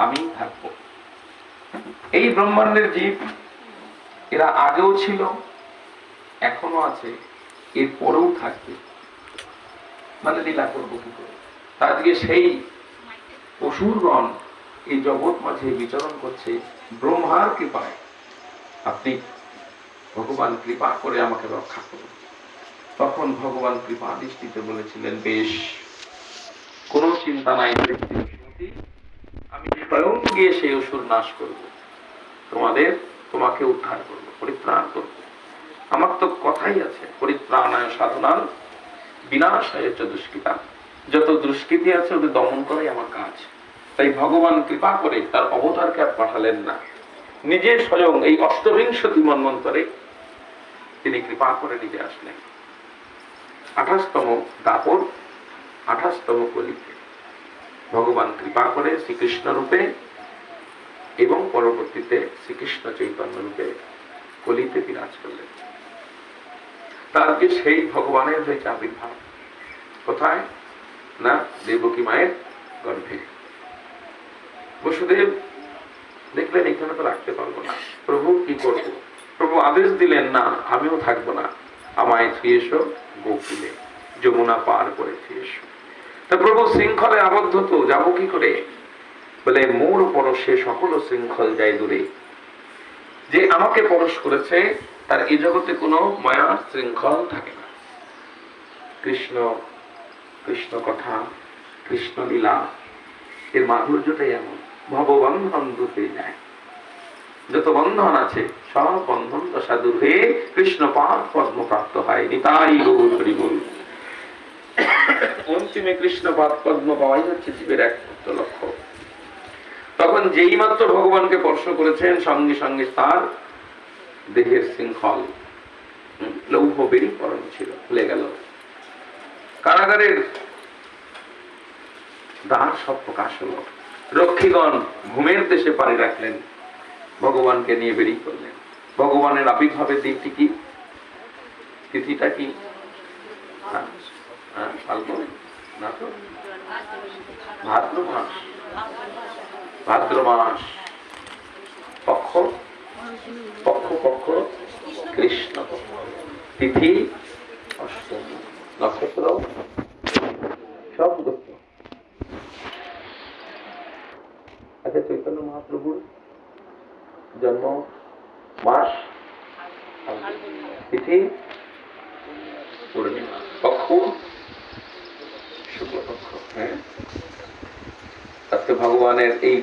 আমি থাকবো। এই ব্রহ্মাণ্ডের জীব এরা আগেও ছিল, এখনো আছে, এর পরেও থাকবে, মানে লীলা করবো কি করে। আজকে সেই অসুরগণ এই জগৎ মাঝে বিচরণ করছে ব্রহ্মার কৃপায়। আপনি ভগবান কৃপা করে আমাকে রক্ষা করুন। তখন ভগবান কৃপা দৃষ্টিতে বলেছিলেন, বেশ, কোন চিন্তা নাই, আমি স্বয়ং গিয়ে সেই অসুর নাশ করব, তোমাকে উদ্ধার করব, পরিত্রাণ করব। আমার তো কথাই আছে, পরিত্রাণায় সাধনার বিনাশায় চ দুষ্কৃতা। যত দুষ্কৃতি আছে ওদের দমন করাই আমার কাজ। তাই ভগবান কৃপা করে তার অবতারকে আর পাঠালেন না, নিজে স্বয়ং এই অষ্টবিংশতি মন্বন্তরে তিনি কৃপা করে নিজে আসলেন। 28তম দাপর, 28তম কলিতে ভগবান কৃপা করে শ্রীকৃষ্ণ রূপে এবং পরবর্তীতে শ্রীকৃষ্ণ চৈতন্য রূপে কলিতে বিরাজ করলেন। তারকে সেই ভগবানের হয়েছে আবির্ভাব। কোথায়? না দেবকী মায়ের গর্ভে। বসুদেব দেখলেন এখানে তো রাখতে পারবো না, প্রভু কি করব? প্রভু আদেশ দিলেন, না আমিও থাকবো না, আমায় ফিরে এসো গোকুলে, যমুনা পার করে ফিরে এসো। তা প্রভু শৃঙ্খলে আবদ্ধ, তো যাবো কি করে? বলে, মোর পরশে সকল শৃঙ্খল যায় দূরে। যে আমাকে পরশ করেছে তার এই জগতে কোনো মায়া শৃঙ্খল থাকে না। কৃষ্ণ, কৃষ্ণ কথা, কৃষ্ণ লীলা, এর মাধুর্যটাই এমন, ভববন্ধন দূর হয়ে যায়। যত বন্ধন আছে সব বন্ধন দশা দূর হয়ে কৃষ্ণ পাদ পদ্ম প্রাপ্ত হয়। নিতাই গৌর হরি বল। অন্তিমে কৃষ্ণ পাদ পদ্ম পাওয়াই হচ্ছে জীবের একমাত্র লক্ষ্য। তখন যেই মাত্র ভগবানকে স্পর্শ করেছেন, সঙ্গে সঙ্গে তার দেহের শৃঙ্খল, লৌহ বেরি পরণ ছিল, খুলে গেল। কারাগারের দ্বার সব প্রকাশ হল। রক্ষীগণ ঘুমের দেশে পাড়ি রাখলেন, ভগবানকে নিয়ে বেরিয়ে পড়লেন। ভগবানের আবির্ভাবের দিনটি কি? তিথিটা কি? ফাল্গুন না তো, ভাদ্র মাস। ভাদ্র মাস, পক্ষ পক্ষ পক্ষ কৃষ্ণ পক্ষ, তিথি অষ্টমী, নক্ষত্র সব গুপ্ত। আচ্ছা, চৈতন্য মহাপ্রভুর জন্ম মাস, তিথি পূর্ণিমা, পক্ষ শুক্লপক্ষ। হ্যাঁ, আজকে ভগবানের এই